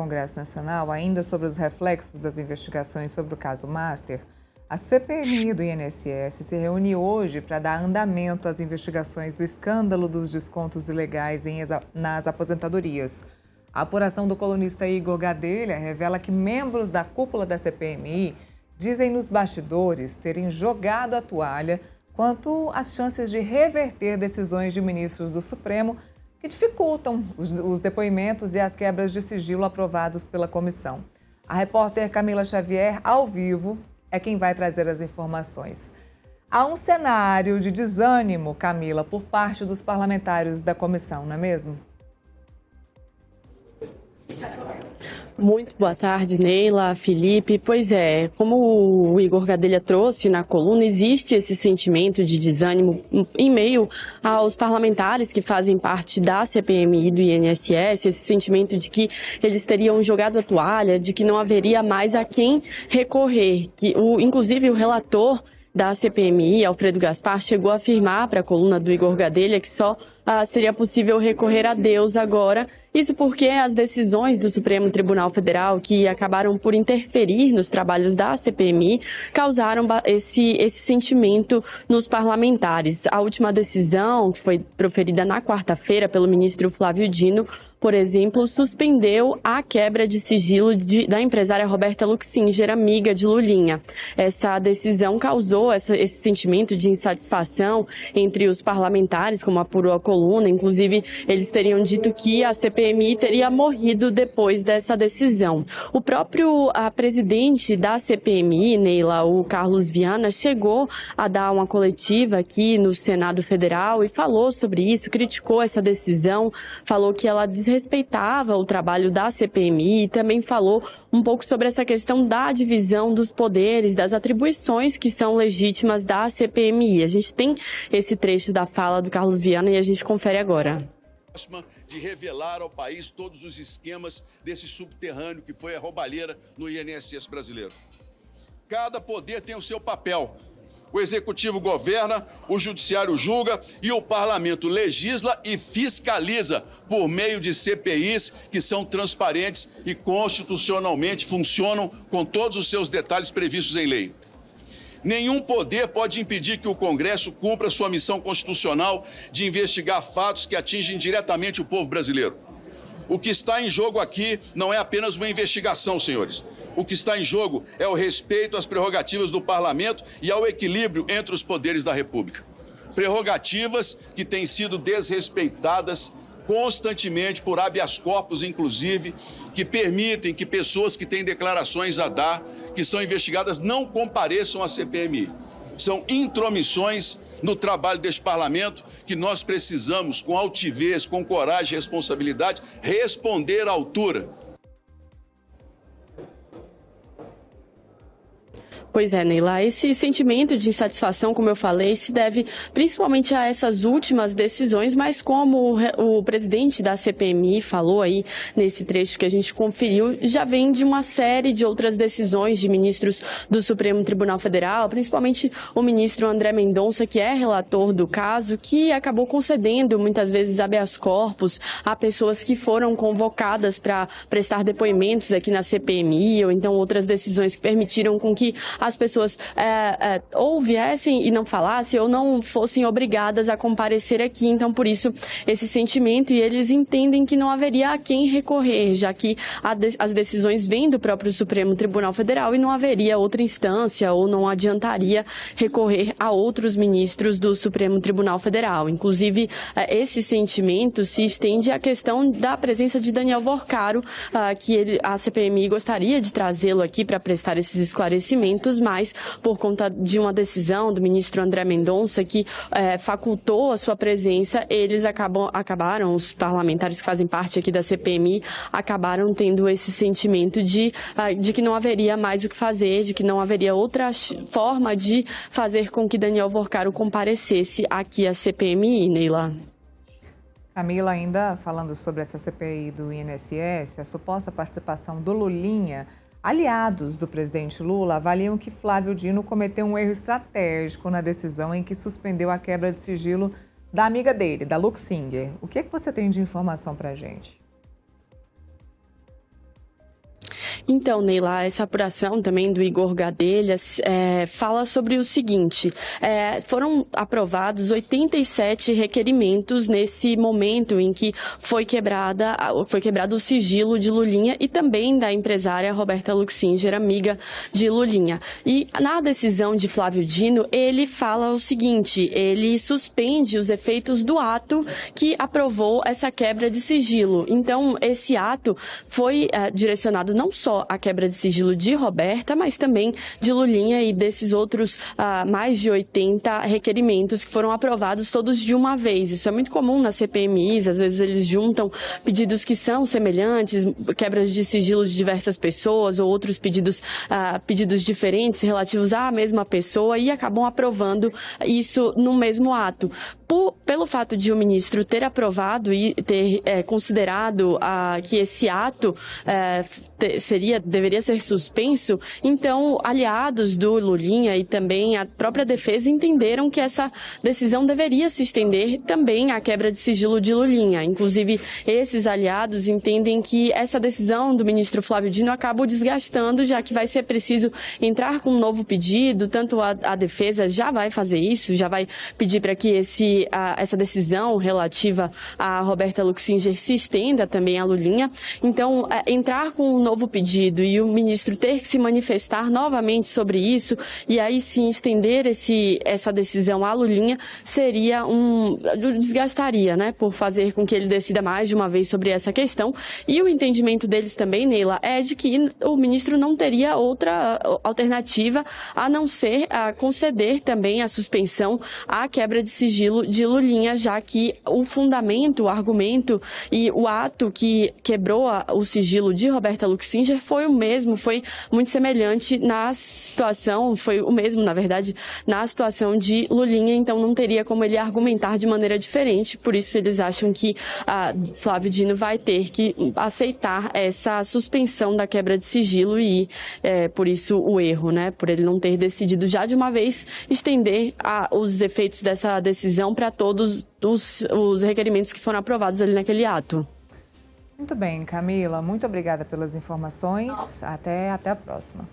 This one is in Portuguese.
Congresso Nacional, ainda sobre os reflexos das investigações sobre o caso Master, a CPMI do INSS se reúne hoje para dar andamento às investigações do escândalo dos descontos ilegais nas aposentadorias. A apuração do colunista Igor Gadelha revela que membros da cúpula da CPMI dizem nos bastidores terem jogado a toalha quanto às chances de reverter decisões de ministros do Supremo que dificultam os depoimentos e as quebras de sigilo aprovados pela comissão. A repórter Camila Xavier, ao vivo, é quem vai trazer as informações. Há um cenário de desânimo, Camila, por parte dos parlamentares da comissão, não é mesmo? Muito boa tarde, Neila, Felipe. Pois é, como o Igor Gadelha trouxe na coluna, existe esse sentimento de desânimo em meio aos parlamentares que fazem parte da CPMI e do INSS, esse sentimento de que eles teriam jogado a toalha, de que não haveria mais a quem recorrer, que inclusive o relator da CPMI, Alfredo Gaspar, chegou a afirmar para a coluna do Igor Gadelha que só seria possível recorrer a Deus agora. Isso porque as decisões do Supremo Tribunal Federal, que acabaram por interferir nos trabalhos da CPMI, causaram esse sentimento nos parlamentares. A última decisão, que foi proferida na quarta-feira pelo ministro Flávio Dino, por exemplo, suspendeu a quebra de sigilo da empresária Roberta Luxinger, amiga de Lulinha. Essa decisão causou esse sentimento de insatisfação entre os parlamentares, como apurou a coluna. Inclusive, eles teriam dito que a CPMI teria morrido depois dessa decisão. O próprio presidente da CPMI, Neila, o Carlos Viana, chegou a dar uma coletiva aqui no Senado Federal e falou sobre isso, criticou essa decisão, falou que ela desrespeitava o trabalho da CPMI e também falou um pouco sobre essa questão da divisão dos poderes, das atribuições que são legítimas da CPMI. A gente tem esse trecho da fala do Carlos Viana e a gente confere agora. De revelar ao país todos os esquemas desse subterrâneo que foi a roubalheira no INSS brasileiro. Cada poder tem o seu papel. O Executivo governa, o Judiciário julga e o Parlamento legisla e fiscaliza por meio de CPIs que são transparentes e constitucionalmente funcionam com todos os seus detalhes previstos em lei. Nenhum poder pode impedir que o Congresso cumpra sua missão constitucional de investigar fatos que atingem diretamente o povo brasileiro. O que está em jogo aqui não é apenas uma investigação, senhores. O que está em jogo é o respeito às prerrogativas do Parlamento e ao equilíbrio entre os poderes da República. Prerrogativas que têm sido desrespeitadas constantemente por habeas corpus, inclusive, que permitem que pessoas que têm declarações a dar, que são investigadas, não compareçam à CPMI. São intromissões no trabalho deste parlamento que nós precisamos, com altivez, com coragem e responsabilidade, responder à altura. Pois é, Neila, esse sentimento de insatisfação, como eu falei, se deve principalmente a essas últimas decisões, mas como o presidente da CPMI falou aí nesse trecho que a gente conferiu, já vem de uma série de outras decisões de ministros do Supremo Tribunal Federal, principalmente o ministro André Mendonça, que é relator do caso, que acabou concedendo muitas vezes habeas corpus a pessoas que foram convocadas para prestar depoimentos aqui na CPMI, ou então outras decisões que permitiram com que as pessoas ou viessem e não falassem ou não fossem obrigadas a comparecer aqui. Então, por isso, esse sentimento, e eles entendem que não haveria a quem recorrer, já que as decisões vêm do próprio Supremo Tribunal Federal e não haveria outra instância ou não adiantaria recorrer a outros ministros do Supremo Tribunal Federal. Inclusive, esse sentimento se estende à questão da presença de Daniel Worcaro, que a CPMI gostaria de trazê-lo aqui para prestar esses esclarecimentos, mas por conta de uma decisão do ministro André Mendonça que facultou a sua presença, eles acabaram, os parlamentares que fazem parte aqui da CPMI, acabaram tendo esse sentimento de que não haveria mais o que fazer, de que não haveria outra forma de fazer com que Daniel Worcaro comparecesse aqui à CPMI, Neila. Camila, ainda falando sobre essa CPI do INSS, a suposta participação do Lulinha, aliados do presidente Lula avaliam que Flávio Dino cometeu um erro estratégico na decisão em que suspendeu a quebra de sigilo da amiga dele, da Luxinger. O que é que você tem de informação para a gente? Então, Neila, essa apuração também do Igor Gadelha fala sobre o seguinte: foram aprovados 87 requerimentos nesse momento em que foi quebrado o sigilo de Lulinha e também da empresária Roberta Luxinger, amiga de Lulinha. E na decisão de Flávio Dino, ele fala o seguinte: ele suspende os efeitos do ato que aprovou essa quebra de sigilo. Então, esse ato foi direcionado não só à quebra de sigilo de Roberta, mas também de Lulinha e desses outros mais de 80 requerimentos que foram aprovados todos de uma vez. Isso é muito comum nas CPMIs, às vezes eles juntam pedidos que são semelhantes, quebras de sigilo de diversas pessoas ou outros pedidos diferentes relativos à mesma pessoa e acabam aprovando isso no mesmo ato. Pelo fato de o ministro ter aprovado e ter considerado que esse ato deveria ser suspenso, então aliados do Lulinha e também a própria defesa entenderam que essa decisão deveria se estender também à quebra de sigilo de Lulinha. Inclusive, esses aliados entendem que essa decisão do ministro Flávio Dino acaba desgastando, já que vai ser preciso entrar com um novo pedido, tanto a defesa já vai fazer isso, já vai pedir para que essa decisão relativa a Roberta Luxinger se estenda também à Lulinha. Então, entrar com um novo pedido e o ministro ter que se manifestar novamente sobre isso e aí sim estender essa decisão à Lulinha desgastaria, né, por fazer com que ele decida mais de uma vez sobre essa questão. E o entendimento deles também, Neila, é de que o ministro não teria outra alternativa a não ser conceder também a suspensão à quebra de sigilo de Lulinha, já que o fundamento, o argumento e o ato que quebrou o sigilo de Roberta Luxinger foi o mesmo, foi muito semelhante na situação de Lulinha, então não teria como ele argumentar de maneira diferente, por isso eles acham que Flávio Dino vai ter que aceitar essa suspensão da quebra de sigilo e por isso o erro, né, por ele não ter decidido já de uma vez estender os efeitos dessa decisão para todos os requerimentos que foram aprovados ali naquele ato. Muito bem, Camila. Muito obrigada pelas informações. Até a próxima.